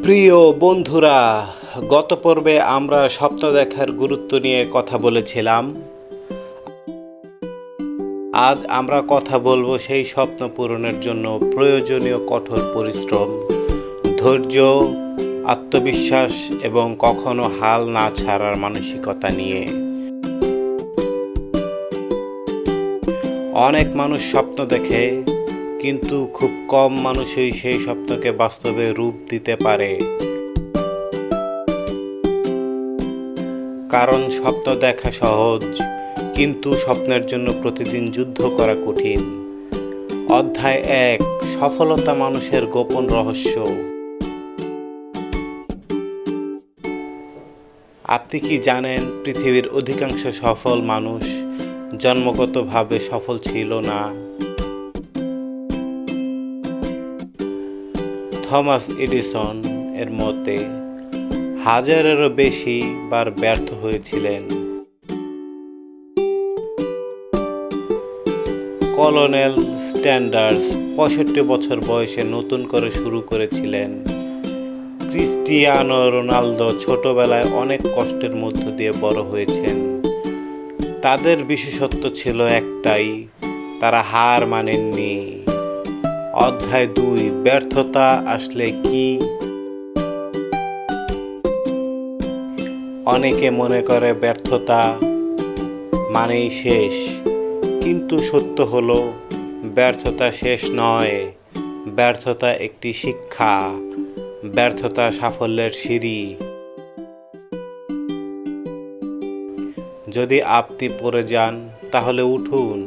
প্রিয় বন্ধুরা, গত পর্বে আমরা স্বপ্ন দেখার গুরুত্ব নিয়ে কথা বলেছিলাম। আজ আমরা কথা বলবো সেই স্বপ্ন পূরণের জন্য প্রয়োজনীয় কঠোর পরিশ্রম, ধৈর্য, আত্মবিশ্বাস এবং কখনো হাল না ছাড়ার মানসিকতা নিয়ে। অনেক মানুষ স্বপ্ন দেখে, কিন্তু খুব কম মানুষই সেই স্বপ্নকে বাস্তবে রূপ দিতে পারে। কারণ স্বপ্ন দেখা সহজ, কিন্তু স্বপ্নের জন্য প্রতিদিন যুদ্ধ করা কঠিন। অধ্যায় ১, সফলতা মানুষের গোপন রহস্য। আপনি কি জানেন, পৃথিবীর অধিকাংশ সফল মানুষ জন্মগতভাবে সফল ছিল না? থমাস এডিসন এর মতে হাজারেরও বেশি বার ব্যর্থ হয়েছিলেন। কলোনেল স্যান্ডার্স ৬৫ বছর বয়সে নতুন করে শুরু করেছিলেন। ক্রিস্টিয়ানো রোনালদো ছোটবেলায় অনেক কষ্টের মধ্য দিয়ে বড় হয়েছেন। তাদের বিশেষত্ব ছিল একটাই, তারা হার মানেননি। অধ্যায় ২, ব্যর্থতা আসলে কি? অনেকে মনে করে ব্যর্থতা মানেই শেষ, কিন্তু সত্য হলো ব্যর্থতা শেষ নয়। ব্যর্থতা একটি শিক্ষা, ব্যর্থতা সাফল্যের সিঁড়ি। যদি আপনি পড়ে যান তাহলে উঠুন,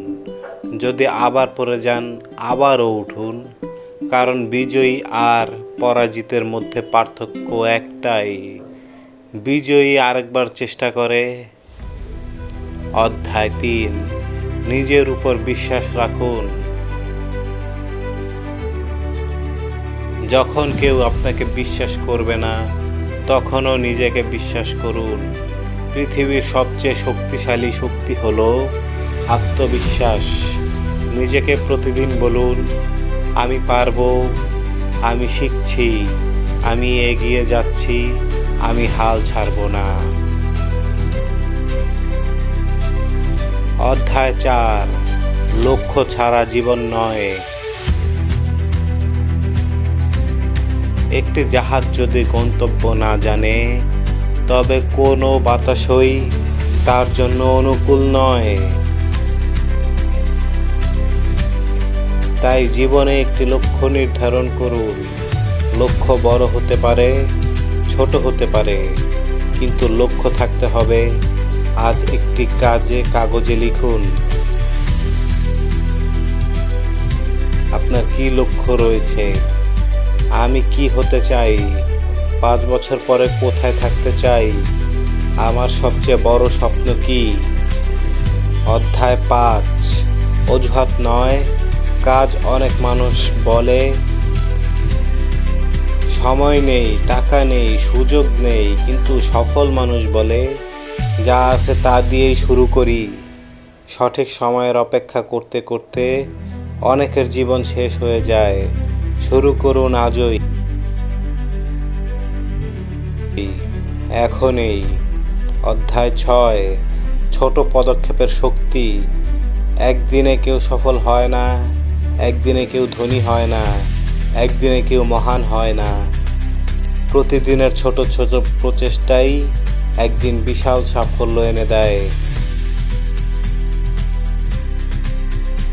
যদি আবার পড়ে যান আবারও উঠুন, কারণ বিজয়ী আর পরাজিতের মধ্যে পার্থক্য একটাই, বিজয়ী আরেকবার চেষ্টা করে। অধ্যায় ৩, নিজের উপর বিশ্বাস রাখুন। যখন কেউ আপনাকে বিশ্বাস করবে না, তখনও নিজেকে বিশ্বাস করুন। পৃথিবীর সবচেয়ে শক্তিশালী শক্তি হলো আত্মবিশ্বাস। নিজেকে প্রতিদিন বলুন, আমি পারবো, আমি শিখছি, আমি এগিয়ে যাচ্ছি, আমি হাল ছাড়ব না। অধ্যায় ৪, লক্ষ্য ছাড়া জীবন নয়। একটি জাহাজ যদি গন্তব্য না জানে, তবে কোনো বাতাসই তার জন্য অনুকূল নয়। তাই জীবনে একটি লক্ষ্য নির্ধারণ করুন। লক্ষ্য বড় হতে পারে, ছোট হতে পারে, কিন্তু লক্ষ্য থাকতে হবে। আজ একটি কাগজে লিখুন, আপনার কি লক্ষ্য রয়েছে। আমি কি হতে চাই? ৫ বছর পরে কোথায় থাকতে চাই? আমার সবচেয়ে বড় স্বপ্ন কি? অধ্যায় ৫, অজুহাত নয় কাজ। অনেক মানুষ বলে, সময় নেই, টাকা নেই, সুযোগ নেই, কিন্তু সফল মানুষ বলে, যা আছে তা দিয়েই শুরু করি। সঠিক সময়ের অপেক্ষা করতে করতে অনেকের জীবন শেষ হয়ে যায়। শুরু করুন আজই, এখনই। অধ্যায় ৬, ছোট পদক্ষেপের শক্তি। একদিনে কেউ সফল হয় না, একদিনে কেউ ধনী হয় না, একদিনে কেউ মহান হয় না। প্রতিদিনের ছোট ছোট প্রচেষ্টাই একদিন বিশাল সাফল্য এনে দেয়।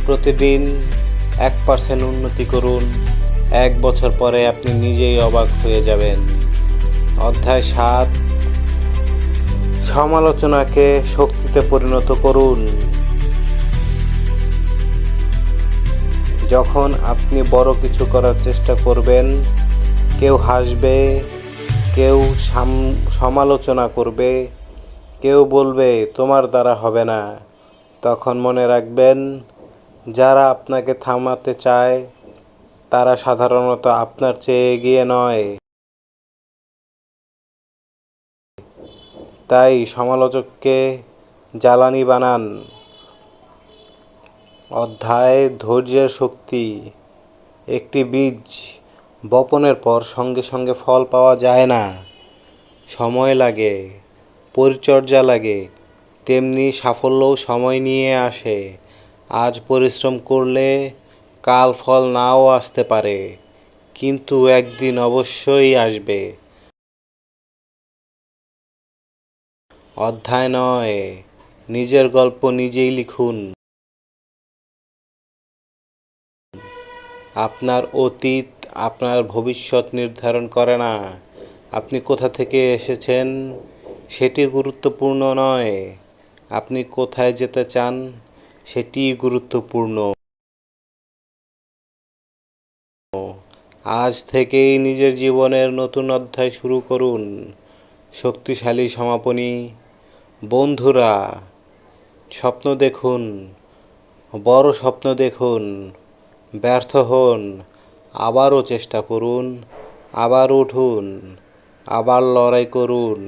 প্রতিদিন ১% উন্নতি করুন, ১ বছর পরে আপনি নিজেই অবাক হয়ে যাবেন। অধ্যায় ৭, সমালোচনাকে শক্তিতে পরিণত করুন। যখন আপনি বড় কিছু করার চেষ্টা করবেন, কেউ হাসবে, কেউ সমালোচনা করবে, কেউ বলবে তোমার দ্বারা হবে না। তখন মনে রাখবেন, যারা আপনাকে থামাতে চায় তারা সাধারণত আপনার চেয়ে এগিয়ে নয়। তাই সমালোচককে জ্বালানি বানান। অধ্যায় ধৈর্যের শক্তি। একটি বীজ বপনের পর সঙ্গে সঙ্গে ফল পাওয়া যায় না, সময় লাগে, পরিচর্যা লাগে। তেমনি সাফল্যও সময় নিয়ে আসে। আজ পরিশ্রম করলে কাল ফল নাও আসতে পারে, কিন্তু একদিন অবশ্যই আসবে। অধ্যায় নয়, নিজের গল্প নিজেই লিখুন। আপনার অতীত আপনার ভবিষ্যৎ নির্ধারণ করে না। আপনি কোথা থেকে এসেছেন সেটি গুরুত্বপূর্ণ নয়, আপনি কোথায় যেতে চান সেটিই গুরুত্বপূর্ণ। আজ থেকেই নিজের জীবনের নতুন অধ্যায় শুরু করুন। শক্তিশালী সমাপনী। বন্ধুরা, স্বপ্ন দেখুন, বড় স্বপ্ন দেখুন। ব্যর্থ হন, আবারও চেষ্টা করুন, আবার উঠুন, আবার লড়াই করুন।